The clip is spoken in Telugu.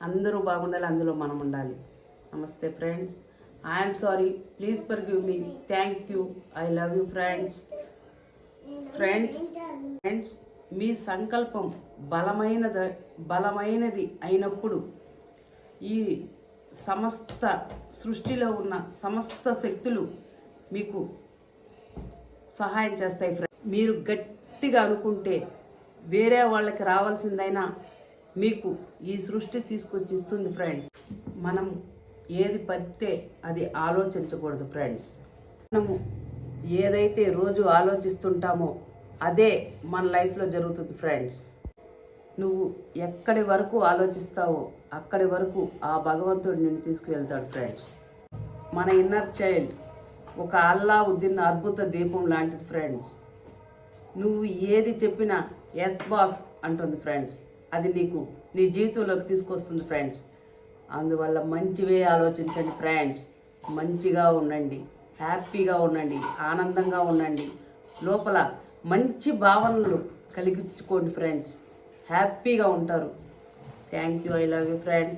అందరూ బాగుండాలి, అందులో మనం ఉండాలి. నమస్తే friends. I'm sorry, please forgive me. Thank you, I love you friends. Friends friends మీ సంకల్పం బలమైనది అయినప్పుడు ఈ సమస్త సృష్టిలో ఉన్న సమస్త శక్తులు మీకు సహాయం చేస్తాయి ఫ్రెండ్స్. మీరు గట్టిగా అనుకుంటే వేరే వాళ్ళకి రావాల్సిందైనా మీకు ఈ సృష్టి తీసుకొచ్చి ఇస్తుంది ఫ్రెండ్స్. మనం ఏది పడితే అది ఆలోచించకూడదు ఫ్రెండ్స్. మనము ఏదైతే రోజు ఆలోచిస్తుంటామో అదే మన లైఫ్లో జరుగుతుంది ఫ్రెండ్స్. నువ్వు ఎక్కడి వరకు ఆలోచిస్తావో అక్కడి వరకు ఆ భగవంతుడు నిన్ను తీసుకువెళ్తాడు ఫ్రెండ్స్. మన ఇన్నర్ చైల్డ్ ఒక అల్లావుద్దీన్ అద్భుత దీపం లాంటిది ఫ్రెండ్స్. నువ్వు ఏది చెప్పినా ఎస్ బాస్ అంటుంది ఫ్రెండ్స్. అది నీకు నీ జీవితంలోకి తీసుకొస్తుంది ఫ్రెండ్స్. అందువల్ల మంచివే ఆలోచించండి ఫ్రెండ్స్. మంచిగా ఉండండి, హ్యాపీగా ఉండండి, ఆనందంగా ఉండండి. లోపల మంచి భావనలు కలిగించుకోండి ఫ్రెండ్స్. హ్యాపీగా ఉంటారు. Thank you, I love you friends.